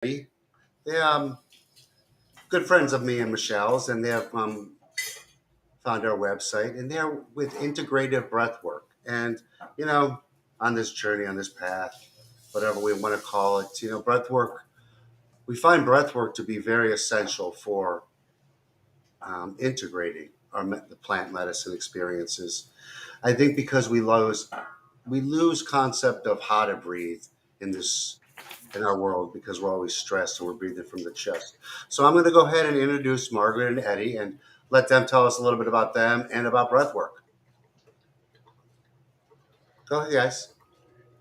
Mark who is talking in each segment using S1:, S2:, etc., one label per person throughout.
S1: They're good friends of me and Michelle's, and they have found our website, and they're with Integrative Breathwork. And you know, on this journey, on this path, whatever we want to call it, breathwork. We find breathwork to be very essential for integrating the plant medicine experiences. I think because we lose concept of how to breathe in this in our world because we're always stressed and we're breathing from the chest. So I'm going to go ahead and introduce Margaret and Eddie and let them tell us a little bit about them and about breathwork. Go ahead, guys.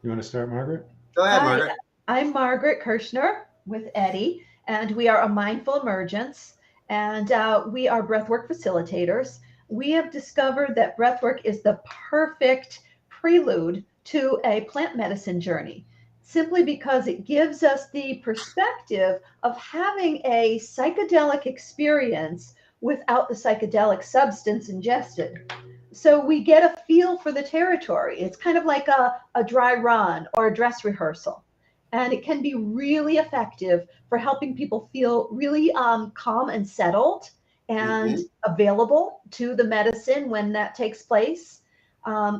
S2: You want to start, Margaret?
S1: Go ahead,
S3: Hi,
S1: Margaret.
S3: I'm Margaret Kirschner with Eddie, and we are a mindful emergence, and we are breathwork facilitators. We have discovered that breathwork is the perfect prelude to a plant medicine journey, simply because it gives us the perspective of having a psychedelic experience without the psychedelic substance ingested. So we get a feel for the territory. It's kind of like a dry run or a dress rehearsal. And it can be really effective for helping people feel really calm and settled and
S1: Hmm.
S3: available to the medicine when that takes place.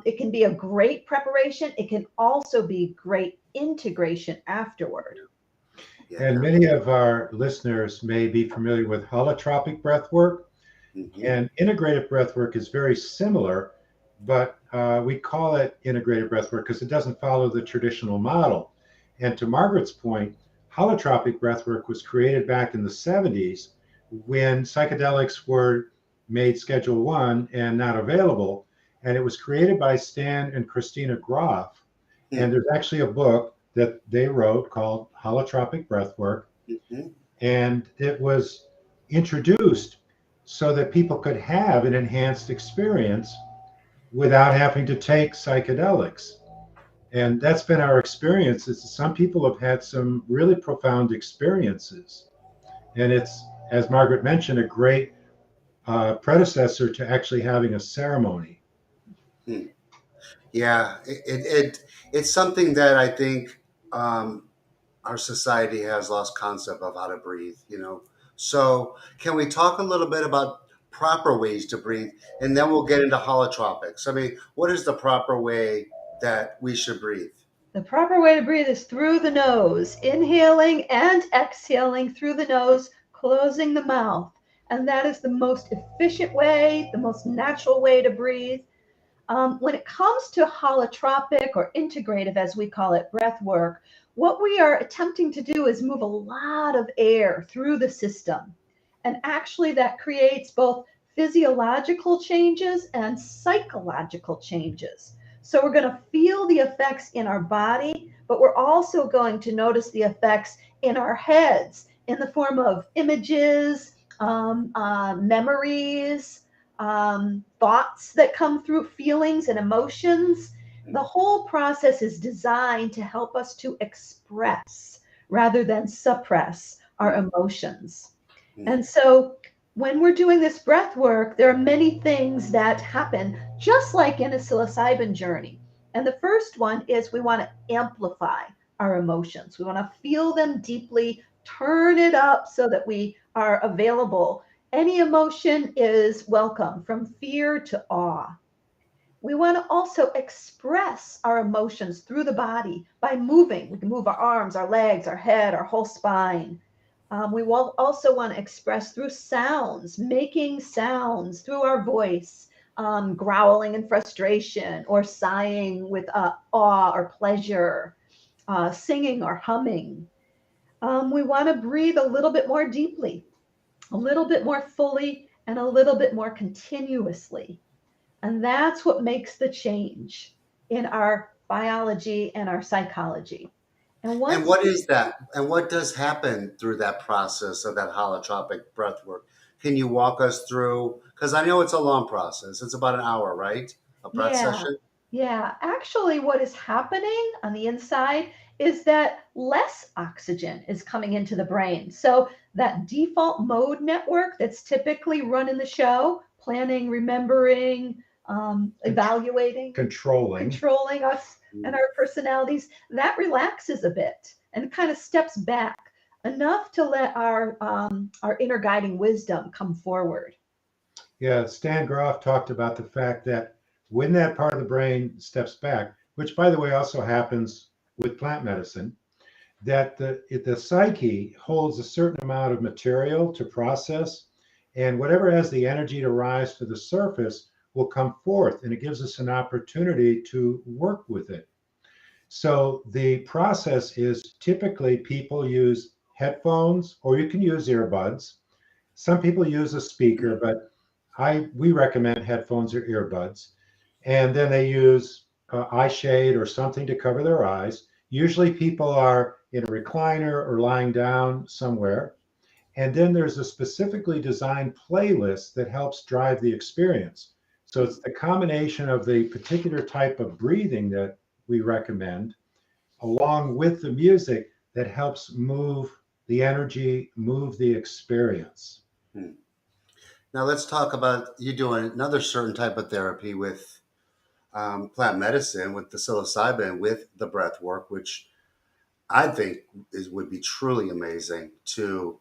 S3: It can be a great preparation. It can also be great integration afterward.
S2: And
S1: Yeah.
S2: many of our listeners may be familiar with holotropic breath work.
S1: Hmm.
S2: And integrative breath work is very similar, but we call it integrative breath work because it doesn't follow the traditional model. And to Margaret's point, holotropic breath work was created back in the 70s when psychedelics were made Schedule 1 and not available. And it was created by Stan and Christina Groff. And there's actually a book that they wrote called Holotropic Breathwork,
S1: Hmm.
S2: and it was introduced so that people could have an enhanced experience without having to take psychedelics. And that's been our experience. Is some people have had some really profound experiences, and it's, as Margaret mentioned, a great predecessor to actually having a ceremony.
S1: Yeah, it's something that I think our society has lost concept of how to breathe. So can we talk a little bit about proper ways to breathe, and then we'll get into holotropics? I mean, what is the proper way that we should breathe?
S3: The proper way to breathe is through the nose, inhaling and exhaling through the nose, closing the mouth. And that is the most efficient way, the most natural way to breathe. When it comes to holotropic or integrative, as we call it, breath work, what we are attempting to do is move a lot of air through the system. And actually, that creates both physiological changes and psychological changes. So, we're going to feel the effects in our body, but we're also going to notice the effects in our heads in the form of images, memories, thoughts that come through, feelings and emotions. The whole process is designed to help us to express rather than suppress our emotions. And so when we're doing this breath work, there are many things that happen, just like in a psilocybin journey. And the first one is we want to amplify our emotions. We want to feel them deeply, turn it up so that we are available. Any emotion is welcome, from fear to awe. We want to also express our emotions through the body by moving. We can move our arms, our legs, our head, our whole spine. We will also want to express through sounds, making sounds through our voice, growling in frustration or sighing with awe or pleasure, singing or humming. We want to breathe a little bit more deeply, a little bit more fully, and a little bit more continuously. And that's what makes the change in our biology and our psychology. And
S1: And
S3: once
S1: what
S3: we,
S1: is that? And what does happen through that process of that holotropic breath work? Can you walk us through? Because I know it's a long process. It's about an hour, right? A breath
S3: yeah,
S1: session.
S3: yeah, actually, what is happening on the inside is that less oxygen is coming into the brain. So that default mode network that's typically running the show, planning, remembering, evaluating,
S2: Controlling.
S3: controlling us and our personalities, that relaxes a bit and kind of steps back. enough to let our inner guiding wisdom come forward.
S2: Yeah, Stan Groff talked about the fact that when that part of the brain steps back, which by the way also happens with plant medicine, that the psyche holds a certain amount of material to process, and whatever has the energy to rise to the surface will come forth, and it gives us an opportunity to work with it. So the process is typically people use headphones or you can use earbuds. Some people use a speaker, but we recommend headphones or earbuds. And then they use eye shade or something to cover their eyes. Usually people are in a recliner or lying down somewhere. And then there's a specifically designed playlist that helps drive the experience. So it's the combination of the particular type of breathing that we recommend, along with the music that helps move the energy, move the experience.
S1: Hmm. Now let's talk about you doing another certain type of therapy with plant medicine, with the psilocybin, with the breath work, which I think would be truly amazing to.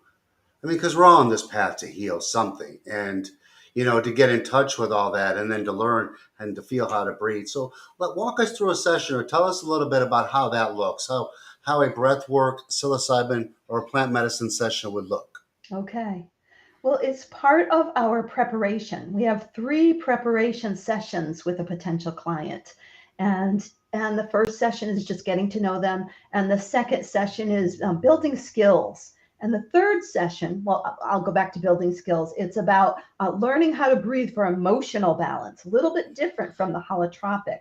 S1: I mean, because we're all on this path to heal something, and to get in touch with all that, and then to learn and to feel how to breathe. So, walk us through a session, or tell us a little bit about how that looks, how a breath work, psilocybin, or a plant medicine session would look.
S3: Okay. Well, it's part of our preparation. We have 3 preparation sessions with a potential client. And the first session is just getting to know them. And the second session is building skills. And the third session, well, I'll go back to building skills. It's about learning how to breathe for emotional balance, a little bit different from the holotropic.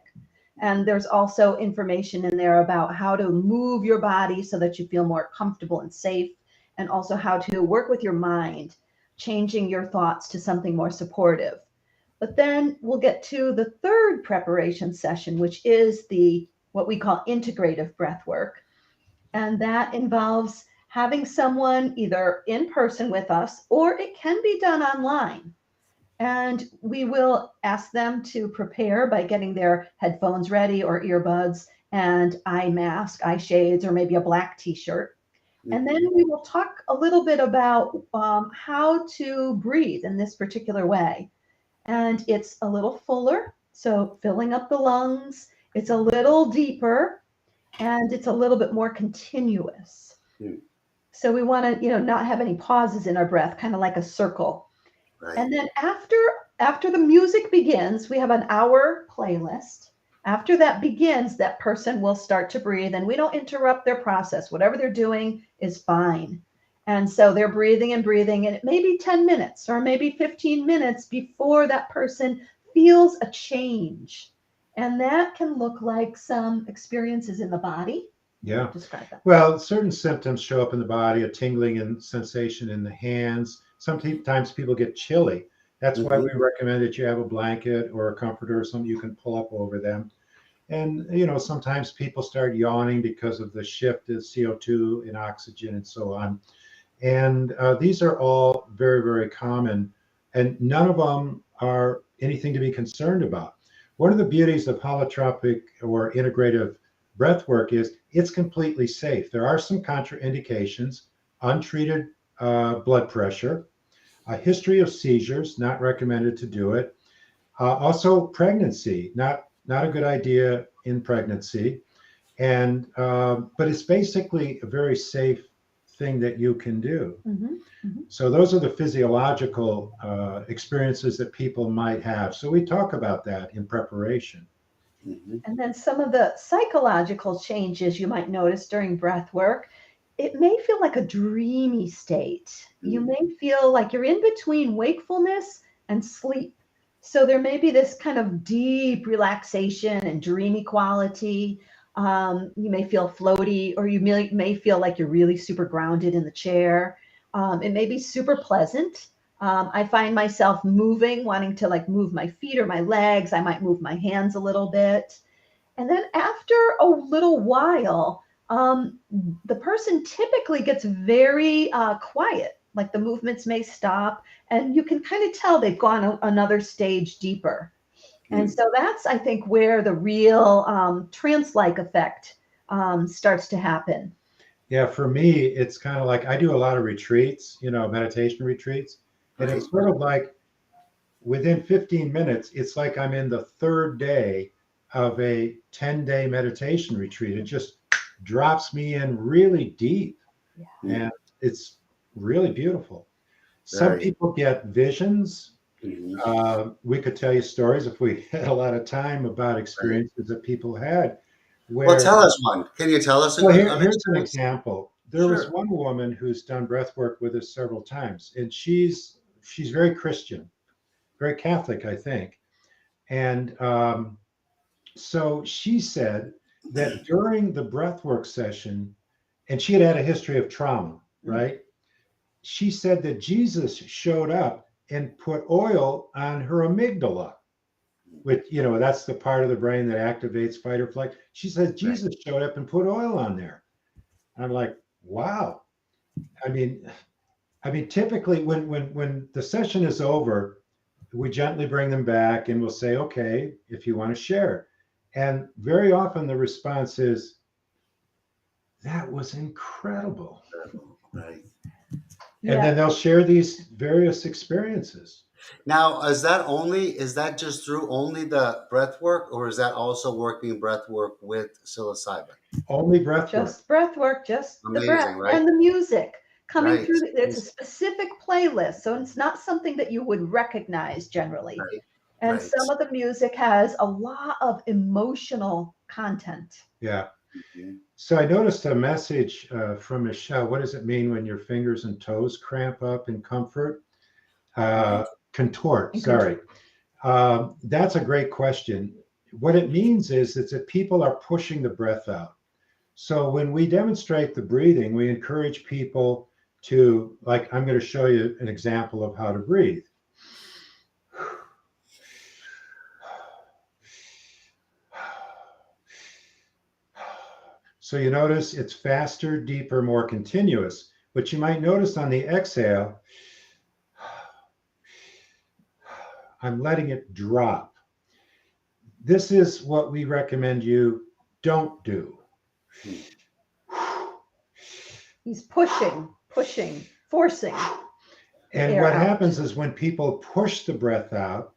S3: And there's also information in there about how to move your body so that you feel more comfortable and safe, and also how to work with your mind, changing your thoughts to something more supportive. But then we'll get to the third preparation session, which is the what we call integrative breath work. And that involves having someone either in person with us, or it can be done online. And we will ask them to prepare by getting their headphones ready or earbuds and eye mask, eye shades, or maybe a black t-shirt. And then
S1: Mhm.
S3: we will talk a little bit about how to breathe in this particular way. And it's a little fuller, so filling up the lungs. It's a little deeper, and it's a little bit more continuous.
S1: Hmm.
S3: So we want to, not have any pauses in our breath, kind of like a circle.
S1: Right.
S3: And then after the music begins, we have an hour playlist. After that begins, that person will start to breathe, and we don't interrupt their process. Whatever they're doing is fine. And so they're breathing and breathing, and it may be 10 minutes or maybe 15 minutes before that person feels a change. And that can look like some experiences in the body.
S2: Yeah.
S3: Describe that.
S2: Well, certain symptoms show up in the body, a tingling and sensation in the hands. Sometimes people get chilly. That's why we
S1: Hmm.
S2: recommend that you have a blanket or a comforter or something you can pull up over them. And, sometimes people start yawning because of the shift of CO2 in oxygen and so on. And these are all very, very common, and none of them are anything to be concerned about. One of the beauties of holotropic or integrative breath work is it's completely safe. There are some contraindications: untreated blood pressure, a history of seizures, not recommended to do it. Also, pregnancy, not a good idea in pregnancy. And but it's basically a very safe thing that you can do.
S3: Mhm, mhm.
S2: So those are the physiological experiences that people might have. So we talk about that in preparation.
S1: Hmm.
S3: And then some of the psychological changes you might notice during breath work, it may feel like a dreamy state. You
S1: Hmm.
S3: may feel like you're in between wakefulness and sleep. So there may be this kind of deep relaxation and dreamy quality. You may feel floaty, or you may feel like you're really super grounded in the chair. It may be super pleasant. I find myself moving, wanting to like move my feet or my legs. I might move my hands a little bit. And then after a little while, the person typically gets very quiet, like the movements may stop, and you can kind of tell they've gone another stage deeper. And so that's, I think, where the real trance like effect starts to happen.
S2: Yeah, for me, it's kind of like I do a lot of retreats, meditation retreats. And
S1: Right.
S2: it's sort of like within 15 minutes, it's like I'm in the third day of a 10-day meditation retreat. It just drops me in really deep.
S3: Yeah.
S2: And it's really beautiful. Some
S1: Very.
S2: people get visions.
S1: Mhm.
S2: We could tell you stories if we had a lot of time about
S1: Right.
S2: experiences that people had
S1: Well,
S2: where,
S1: tell us one. Can you tell us
S2: well,
S1: an
S2: here's an
S1: experience?
S2: example. There was
S1: Sure.
S2: one woman who's done breath work with us several times, and she's very Christian, very Catholic, I think. And so she said that during the breathwork session, and she had had a history of trauma,
S3: Mm.
S2: right? She said that Jesus showed up and put oil on her amygdala, which, that's the part of the brain that activates fight or flight. She says
S1: Right.
S2: Jesus showed up and put oil on there. And I'm like, wow. I mean, typically when the session is over, we gently bring them back and we'll say, okay, if you want to share. And very often the response is, that was incredible.
S1: Right.
S2: And
S3: Yeah.
S2: then they'll share these various experiences.
S1: Now, is that just through only the breath work, or is that also working breath work with psilocybin?
S2: Only breath work.
S3: Just breath work, just the breath
S1: Amazing, right?
S3: and the music coming
S1: Right.
S3: through. It's a specific playlist, so it's not something that you would recognize generally.
S1: Right.
S3: And
S1: Right.
S3: some of the music has a lot of emotional content.
S2: Yeah.
S1: Mhm.
S2: So I noticed a message from Michelle. What does it mean when your fingers and toes cramp up in comfort?
S1: Mhm.
S2: Contort,
S3: And
S2: sorry. That's a great question. What it means is that people are pushing the breath out. So when we demonstrate the breathing, we encourage people to, like, I'm going to show you an example of how to breathe. So you notice it's faster, deeper, more continuous. But you might notice on the exhale, I'm letting it drop. This is what we recommend you don't do.
S1: Mhm.
S3: He's pushing, forcing the
S2: And
S3: air
S2: what
S3: out.
S2: happens is when people push the breath out,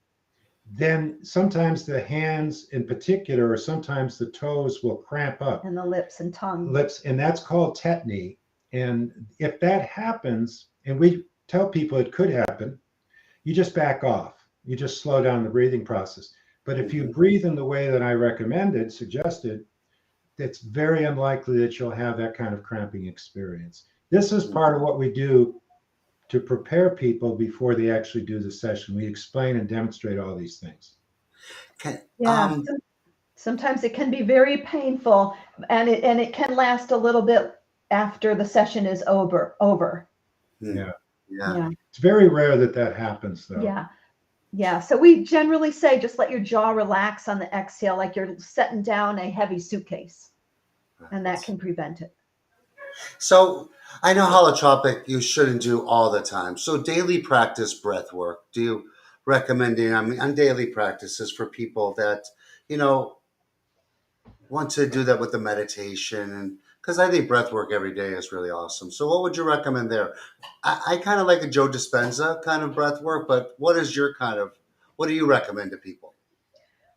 S2: then sometimes the hands in particular, or sometimes the toes will cramp up,
S3: And the lips and tongue.
S2: lips, and that's called tetany. And if that happens, and we tell people it could happen, you just back off. You just slow down the breathing process. But if you
S1: Mhm.
S2: breathe in the way that I recommended, suggested, it's very unlikely that you'll have that kind of cramping experience. This is
S1: Mhm.
S2: part of what we do to prepare people before they actually do the session. We explain and demonstrate all these things.
S1: Can,
S3: Yeah. Sometimes it can be very painful, and it can last a little bit after the session is over.
S1: hmm.
S2: Yeah.
S1: Yeah.
S3: Yeah.
S2: It's very rare that that happens, though.
S3: Yeah. Yeah. So we generally say just let your jaw relax on the exhale, like you're setting down a heavy suitcase, and that
S1: Right.
S3: can prevent it.
S1: So I know holotropic you shouldn't do all the time. So daily practice breath work. Do you recommending? I mean, on daily practices for people that you know want to do that with the meditation, and because I think breath work every day is really awesome. So what would you recommend there? I kind of like a Joe Dispenza kind of breath work, but what do you recommend to people?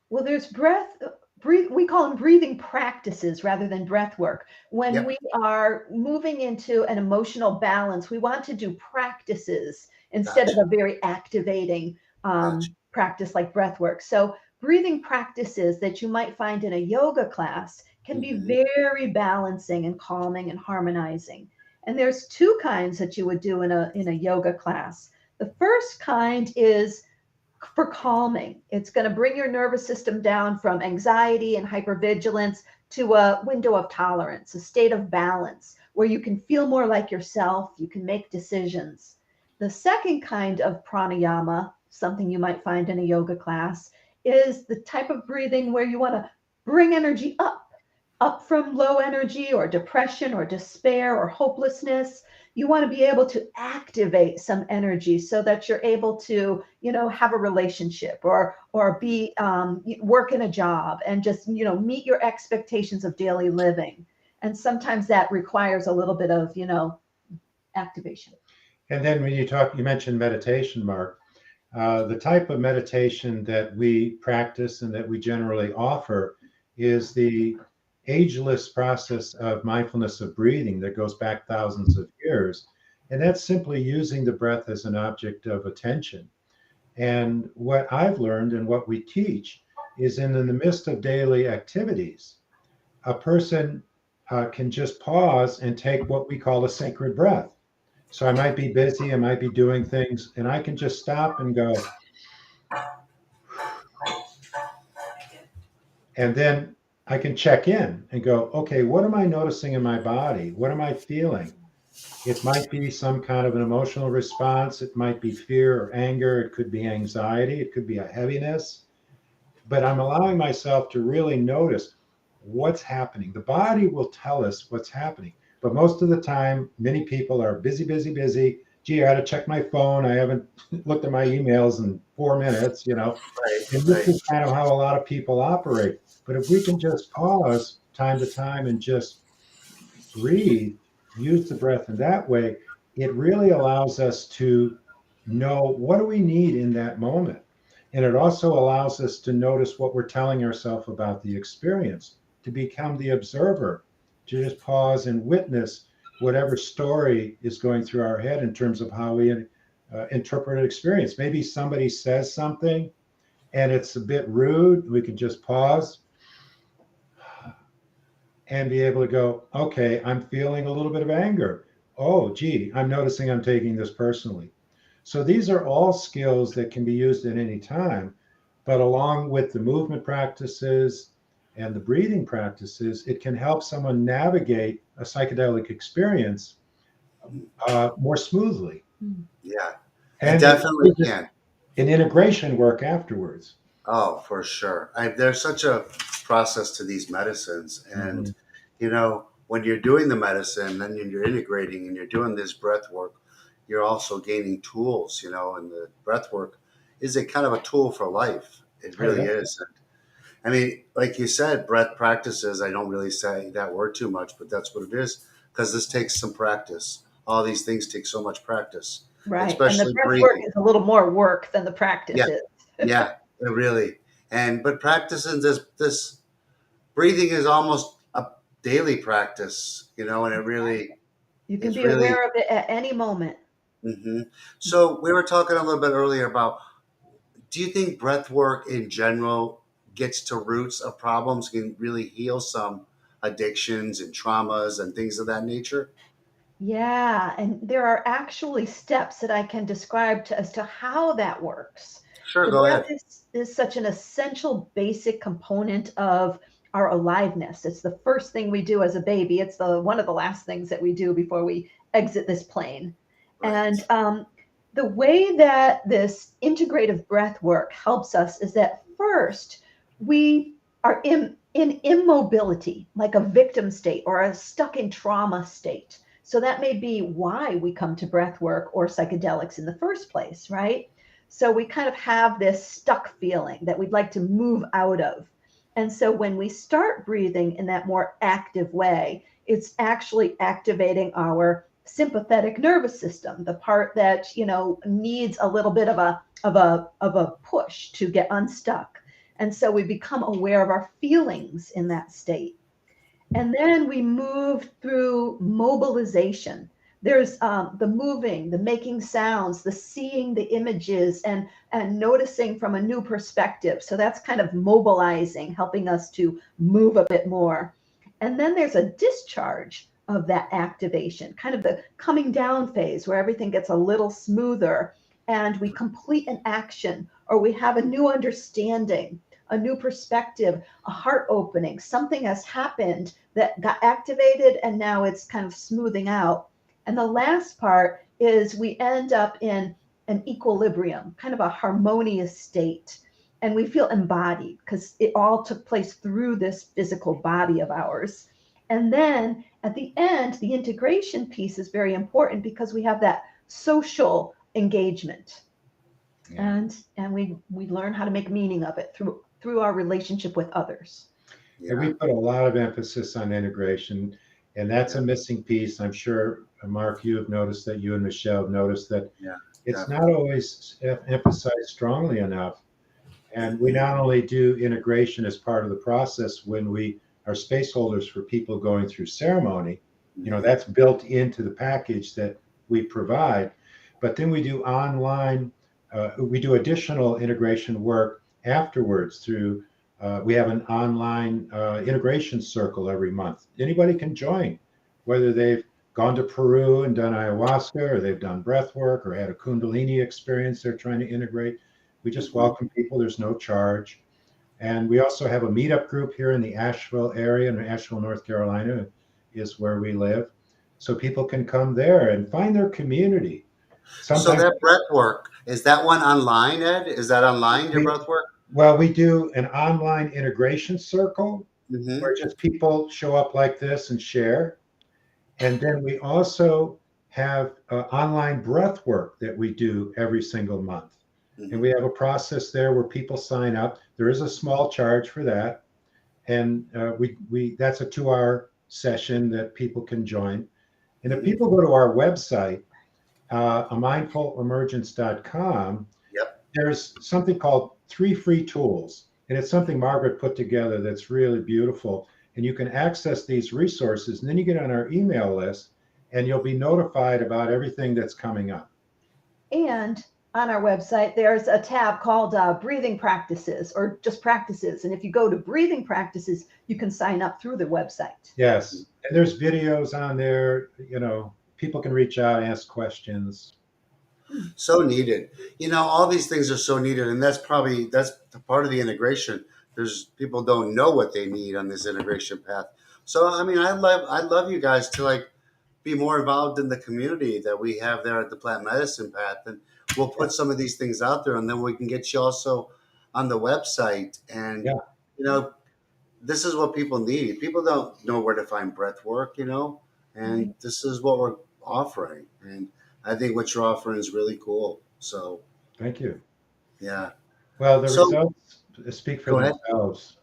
S3: Well, there's breathe. We call them breathing practices rather than breath work. When
S1: Yep,
S3: we are moving into an emotional balance, we want to do practices instead of
S1: gotcha,
S3: a very activating
S1: gotcha.
S3: practice like breath work. So, breathing practices that you might find in a yoga class can be
S1: Hmm.
S3: very balancing and calming and harmonizing. And there's two kinds that you would do in a yoga class. The first kind is for calming. It's going to bring your nervous system down from anxiety and hypervigilance to a window of tolerance, a state of balance where you can feel more like yourself, you can make decisions. The second kind of pranayama, something you might find in a yoga class, is the type of breathing where you want to bring energy up from low energy or depression or despair or hopelessness. You want to be able to activate some energy so that you're able to, have a relationship or be work in a job and just, meet your expectations of daily living. And sometimes that requires a little bit of, activation.
S2: And then when you mentioned meditation, Mark, the type of meditation that we practice and that we generally offer is the ageless process of mindfulness of breathing that goes back thousands of years. And that's simply using the breath as an object of attention. And what I've learned and what we teach is in the midst of daily activities, a person can just pause and take what we call a sacred breath. So I might be busy, I might be doing things, and I can just stop and go, and then I can check in and go, okay, what am I noticing in my body? What am I feeling? It might be some kind of an emotional response. It might be fear or anger. It could be anxiety. It could be a heaviness. But I'm allowing myself to really notice what's happening. The body will tell us what's happening. But most of the time, many people are busy, busy, busy. Gee, I got to check my phone. I haven't looked at my emails in 4 minutes,
S1: Right,
S2: And this
S1: right.
S2: is kind of how a lot of people operate. But if we can just pause time to time and just breathe, use the breath in that way, it really allows us to know what do we need in that moment. And it also allows us to notice what we're telling ourselves about the experience, to become the observer, to just pause and witness whatever story is going through our head in terms of how we interpret an experience. Maybe somebody says something and it's a bit rude. We can just pause and be able to go, okay, I'm feeling a little bit of anger. Oh, gee, I'm noticing I'm taking this personally. So these are all skills that can be used at any time, but along with the movement practices and the breathing practices, it can help someone navigate a psychedelic experience more smoothly.
S1: Yeah, it
S2: And it
S1: definitely
S2: gives us
S1: can.
S2: an integration work afterwards.
S1: Oh, for sure. There's such a process to these medicines. And,
S2: Mhm.
S1: when you're doing the medicine, then you're integrating and you're doing this breath work, you're also gaining tools, and the breath work is a kind of a tool for life. It
S2: Oh,
S1: really
S2: yeah.
S1: is. I mean, like you said, breath practices, I don't really say that word too much, but that's what it is because this takes some practice. All these things take so much practice,
S3: Right. And the
S1: especially
S3: breath work
S1: breathing.
S3: is a little more work than the
S1: Yeah,
S3: practice is.
S1: yeah, it really. But practicing this breathing is almost a daily practice, and it really,
S3: You can
S1: it's
S3: be
S1: really.
S3: aware of it at any moment.
S1: hmm So we were talking a little bit earlier about. Do you think breath work in general gets to roots of problems, can really heal some addictions and traumas and things of that nature?
S3: Yeah, and there are actually steps that I can describe as to how that works.
S1: Sure,
S3: The
S1: go
S3: breath
S1: ahead.
S3: is such an essential basic component of our aliveness. It's the first thing we do as a baby. It's the one of the last things that we do before we exit this plane.
S1: Right.
S3: And the way that this integrative breath work helps us is that first we are in immobility, like a victim state or a stuck in trauma state. So that may be why we come to breath work or psychedelics in the first place, right? So we kind of have this stuck feeling that we'd like to move out of. And so when we start breathing in that more active way, it's actually activating our sympathetic nervous system, the part that, needs a little bit of a push to get unstuck. And so we become aware of our feelings in that state. And then we move through mobilization. There's the moving, the making sounds, the seeing the images, and noticing from a new perspective. So that's kind of mobilizing, helping us to move a bit more. And then there's a discharge of that activation, kind of the coming down phase where everything gets a little smoother and we complete an action or we have a new understanding, a new perspective, a heart opening. Something has happened that got activated and now it's kind of smoothing out. And the last part is we end up in an equilibrium, kind of a harmonious state. And we feel embodied because it all took place through this physical body of ours. And then at the end, the integration piece is very important because we have that social engagement
S2: Yeah.
S3: and we learn how to make meaning of it through our relationship with others.
S2: And
S1: Yeah.
S2: we put a lot of emphasis on integration. And that's
S1: Yeah.
S2: a missing piece. I'm sure, Mark, you have noticed that, you and Michelle have noticed that
S1: Yeah.
S2: it's not
S1: Definitely.
S2: always emphasized strongly enough. And we not only do integration as part of the process when we are space holders for people going through ceremony,
S1: Mhm.
S2: that's built into the package that we provide, but then we do additional integration work afterwards through, we have an online integration circle every month. Anybody can join, whether they've gone to Peru and done ayahuasca, or they've done breath work, or had a Kundalini experience they're trying to integrate. We just
S1: Mhm.
S2: welcome people. There's no charge. And we also have a meetup group here in the Asheville area, in Asheville, North Carolina, is where we live. So people can come there and find their community.
S1: So
S2: Sometimes
S1: that breath work, is that one online, Ed? Is that online, your
S2: we,
S1: breath work?
S2: well, we do an online integration circle
S1: Mm-hmm.
S2: where just people show up like this and share. And then we also have online breath work that we do every single month. And we
S1: Mm-hmm.
S2: have a process there where people sign up. There is a small charge for that. And we that's a 2 hour session that people can join. And if
S1: Mm-hmm.
S2: people go to our website, a mindfulemergence.com,
S1: Yep.
S2: there's something called 3 free tools. And it's something Margaret put together that's really beautiful. And you can access these resources, and then you get on our email list, and you'll be notified about everything that's coming up.
S3: And on our website, there's a tab called breathing practices or just practices. And if you go to breathing practices, you can sign up through the website.
S2: Yes. And there's videos on there. People can reach out, ask questions.
S1: So needed. All these things are so needed, and that's the part of the integration. There's people don't know what they need on this integration path. So I mean, I'd love you guys to like be more involved in the community that we have there at the plant medicine path, and we'll
S2: Yeah.
S1: put some of these things out there, and then we can get you also on the website. And
S2: Yeah.
S1: you know, this is what people need. People don't know where to find breath work, and
S3: Right.
S1: this is what we're offering. And I think what you're offering is really cool. So,
S2: Thank you.
S1: yeah.
S2: Well, the
S1: So,
S2: results speak for
S1: go ahead.
S2: themselves.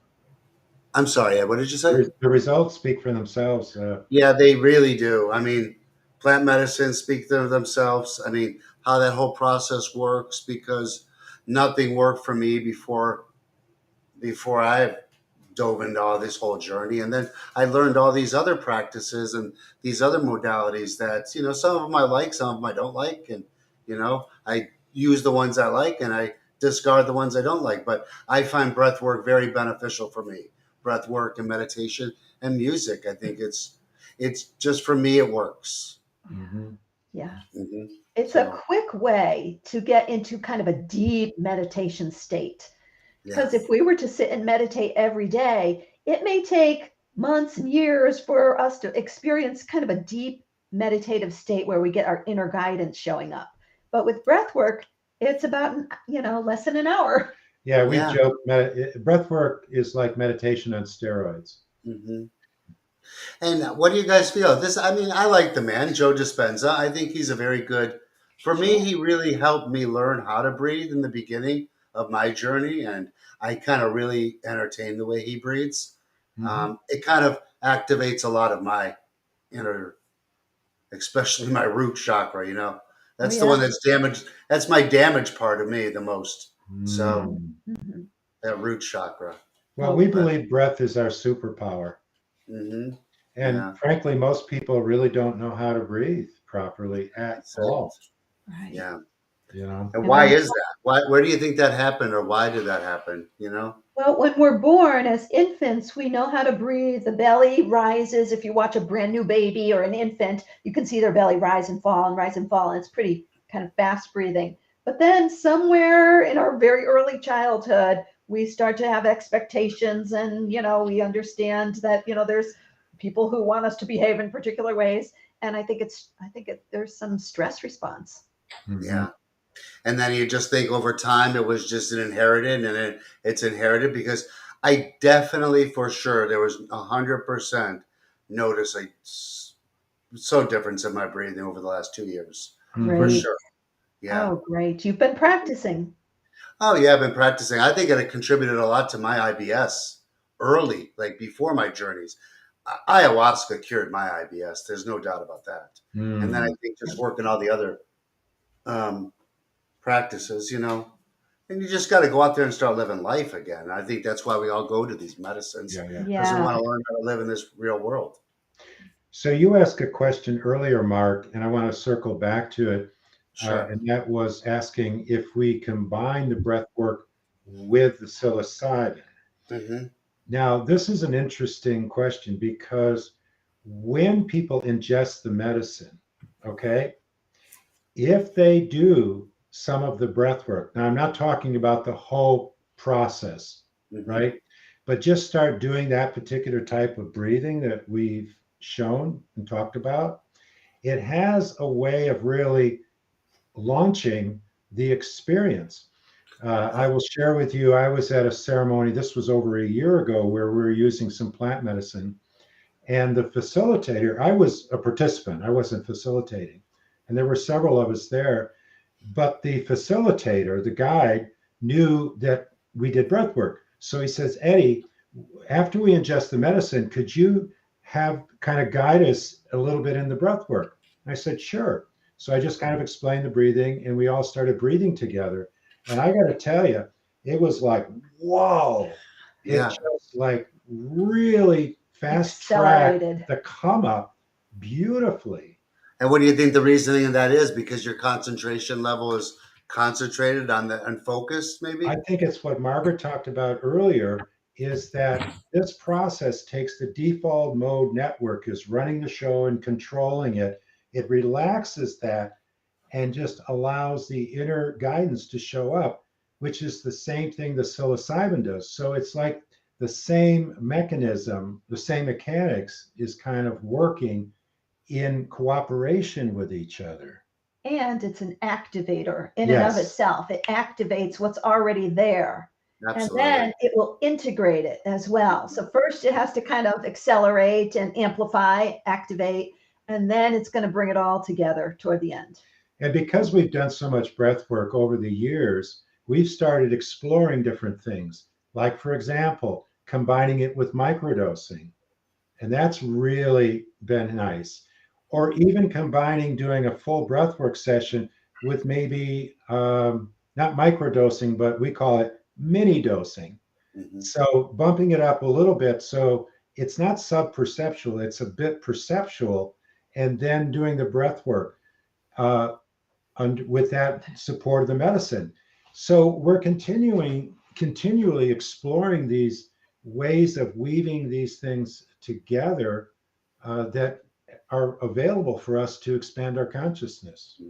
S1: I'm sorry, Ed, what did you say?
S2: The results speak for themselves.
S1: Yeah, they really do. I mean, plant medicine speak for themselves. I mean, how that whole process works because nothing worked for me before I dove into all this whole journey. And then I learned all these other practices and these other modalities that, some of them I like, some of them I don't like. And, I use the ones I like and I discard the ones I don't like. But I find breath work very beneficial for me. Breath work and meditation and music. I think it's just for me, it works.
S2: Mhm.
S3: Yeah.
S1: Hmm.
S3: It's a
S1: So,
S3: quick way to get into kind of a deep meditation state.
S1: yeah.
S3: Because if we were to sit and meditate every day, it may take months and years for us to experience kind of a deep meditative state where we get our inner guidance showing up. But with breath work, it's about, less than an hour.
S2: Yeah, we
S1: Yeah.
S2: joke. Breath work is like meditation on steroids.
S1: Hmm. And what do you guys feel? I mean, I like the man, Joe Dispenza. I think he's a very good, for me,
S3: Sure.
S1: he really helped me learn how to breathe in the beginning of my journey. And I kind of really entertain the way he breathes.
S2: Hmm.
S1: It kind of activates a lot of my inner, especially my root chakra.
S3: Oh,
S1: That's the
S3: yeah.
S1: one that's damaged. That's my damaged part of me the most. So
S2: Mm.
S3: Hmm.
S1: that root chakra.
S2: Well,
S3: Oh,
S2: we
S1: But,
S2: believe breath is our superpower.
S1: hmm,
S2: And
S1: yeah,
S2: frankly, most people really don't know how to breathe properly at
S1: that's it.
S2: all.
S3: right.
S1: Yeah.
S2: You know,
S1: And
S3: And
S1: why
S3: when
S1: is that? Where do you think that happened, or why did that happen?
S3: Well, when we're born as infants, we know how to breathe. The belly rises. If you watch a brand new baby or an infant, you can see their belly rise and fall and rise and fall. And it's pretty kind of fast breathing. But then somewhere in our very early childhood, we start to have expectations and, we understand that, there's people who want us to behave in particular ways. And there's some stress response.
S2: hmm,
S1: Yeah. And then you just think over time it was just an inherited, and it's inherited because I definitely, for sure, there was 100% notice so difference in my breathing over the last 2 years, for
S2: hmm.
S3: Great.
S1: sure. Yeah.
S3: Oh, great. You've been practicing.
S1: Oh yeah, I've been practicing. I think it contributed a lot to my IBS early, like before my journeys. ayahuasca cured my IBS. There's no doubt about that. And then I
S2: Mm.
S1: think just working all the other um, practices, and you just got to go out there and start living life again. And I think that's why we all go to these medicines
S2: Yeah, yeah.
S1: because we
S3: Yeah.
S1: want to learn how to live in this real world.
S2: So you asked a question earlier, Mark, and I want to circle back to it.
S1: Sure.
S2: And that was asking if we combine the breath work with the psilocybin.
S1: Hmm.
S2: Now, this is an interesting question because when people ingest the medicine, okay, if they do some of the breath work, now I'm not talking about the whole process,
S1: Hmm.
S2: right? But just start doing that particular type of breathing that we've shown and talked about, it has a way of really launching the experience. I will share with you, I was at a ceremony, this was over a year ago, where we were using some plant medicine. And the facilitator, I was a participant, I wasn't facilitating. And there were several of us there. But the facilitator, the guide, knew that we did breath work. So he says, Eddie, after we ingest the medicine, could you have kind of guide us a little bit in the breath work? I said, sure. So I just kind of explained the breathing and we all started breathing together. And I got to tell you, it was like, whoa, it
S1: Yeah.
S2: just like really fast tracked
S3: Accelerated.
S2: the come up beautifully.
S1: And what do you think the reasoning of that is? Because your concentration level is concentrated on the and focused,
S2: I
S1: maybe?
S2: think it's what Margaret talked about earlier is that this process takes the default mode network is running the show and controlling it. It relaxes that and just allows the inner guidance to show up, which is the same thing the psilocybin does. So it's like the same mechanism, the same mechanics is kind of working in cooperation with each other.
S3: And it's an activator in and of
S2: Yes.
S3: itself. It activates what's already there. And
S1: Absolutely.
S3: then it will integrate it as well.
S1: Mhm.
S3: So first it has to kind of accelerate and amplify, activate, and then it's going to bring it all together toward the end.
S2: And because we've done so much breath work over the years, we've started exploring different things. Like, for example, combining it with microdosing. And that's really been nice. Or even combining doing a full breathwork session with maybe not microdosing, but we call it mini dosing.
S1: Mhm.
S2: So bumping it up a little bit so it's not sub-perceptual, it's a bit perceptual, and then doing the breath work. Uh, with that support of the medicine. So we're continually exploring these ways of weaving these things together that are available for us to expand our consciousness.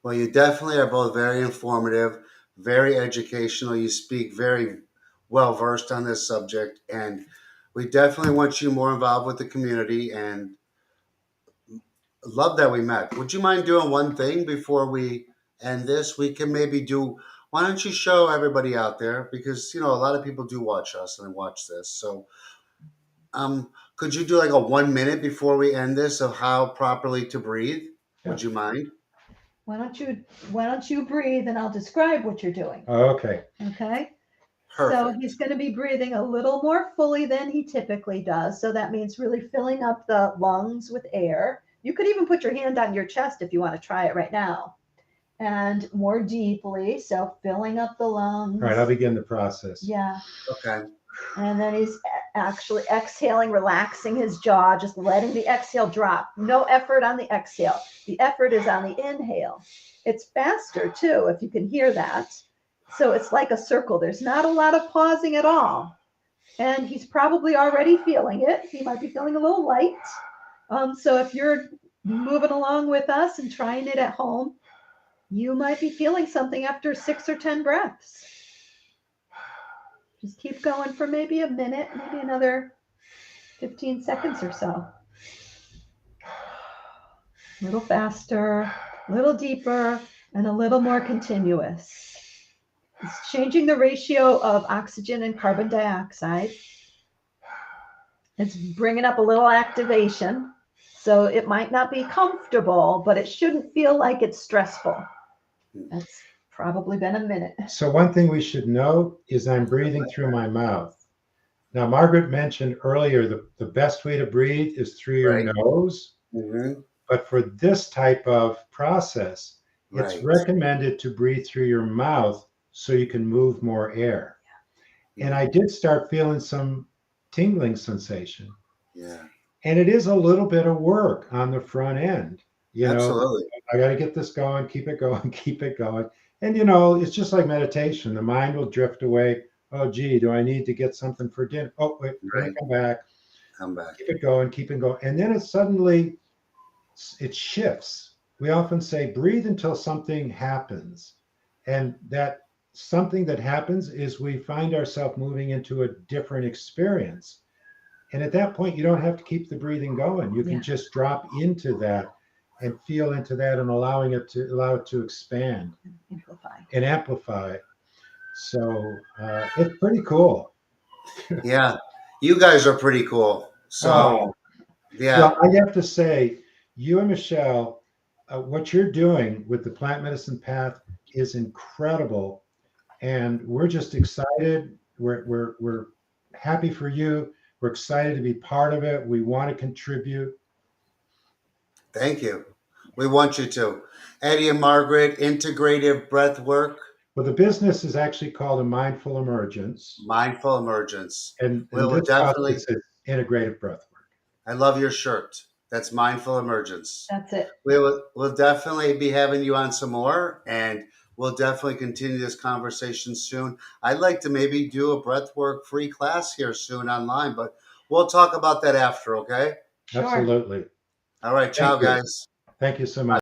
S1: Well, you definitely are both very informative, very educational. You speak very well versed on this subject, and we definitely want you more involved with the community. And love that we met. Would you mind doing one thing before we end this? We can maybe do. Why don't you show everybody out there because a lot of people do watch us and watch this. So, could you do like a 1 minute before we end this of how properly to breathe?
S2: Yeah.
S1: Would you mind?
S3: Why don't you why don't you breathe and I'll describe what you're doing.
S2: Okay.
S3: Okay? So he's
S1: Perfect.
S3: going to be breathing a little more fully than he typically does. So that means really filling up the lungs with air. You could even put your hand on your chest if you want to try it right now. And more deeply. So filling up the
S2: All right. I'll
S3: lungs.
S2: begin the process.
S3: Yeah.
S1: Okay.
S3: And then he's actually exhaling, relaxing his jaw, just letting the exhale drop. No effort on the exhale. The effort is on the inhale. It's faster too, if you can hear that. So it's like a circle. There's not a lot of pausing at all. And he's probably already feeling it. He might be feeling a little light. So if you're moving along with us and trying it at home, you might be feeling something after 6 or 10 breaths. Just keep going for maybe a minute, maybe another 15 seconds or so. A little faster, a little deeper, and a little more continuous. It's changing the ratio of oxygen and carbon dioxide. It's bringing up a little activation. So it might not be comfortable, but it shouldn't feel like it's stressful. That's probably been a minute.
S2: So, one thing we should note is I'm breathing through my mouth. Now, Margaret mentioned earlier the best way to breathe is through your
S1: Right.
S2: nose.
S1: Mm-hmm.
S2: But for this type of process, it's
S1: Right.
S2: recommended to breathe through your mouth so you can move more air. And
S1: Yeah.
S2: I did start feeling some tingling sensation.
S1: Yeah.
S2: And it is a little bit of work on the front end. You know,
S1: Absolutely.
S2: I got to get this going, keep it going, keep it going. And, it's just like meditation. The mind will drift away. Oh, gee, do I need to get something for dinner? Oh, wait, let me
S1: Right.
S2: come back.
S1: Come back.
S2: Keep it going, keep it going. And then it shifts. We often say breathe until something happens. And that something that happens is we find ourselves moving into a different experience. And at that point, you don't have to keep the breathing going. You can
S3: Yeah.
S2: just drop into that and feel into that and allow it to expand
S3: Amplify.
S2: and amplify. So it's pretty cool.
S1: Yeah. You guys are pretty cool. So,
S2: Oh,
S1: yeah.
S2: well, I have to say, you and Michelle, what you're doing with the plant medicine path is incredible, and we're just excited. We're happy for you. We're excited to be part of it. We want to contribute.
S1: Thank you. We want you to. Eddie and Margaret, Integrative Breathwork,
S2: Well, the business is actually called a mindful emergence,
S1: Mindful Emergence.
S2: and
S1: We will
S2: this
S1: definitely,
S2: process is integrative breath work.
S1: I love your shirt. That's Mindful Emergence.
S3: That's it.
S1: We'll definitely be having you on some more, and we'll definitely continue this conversation soon. I'd like to maybe do a breathwork free class here soon online, but we'll talk about that after, okay?
S3: Sure.
S2: Absolutely.
S1: All right.
S2: Thank
S1: Ciao,
S2: you.
S1: guys.
S2: Thank you so much.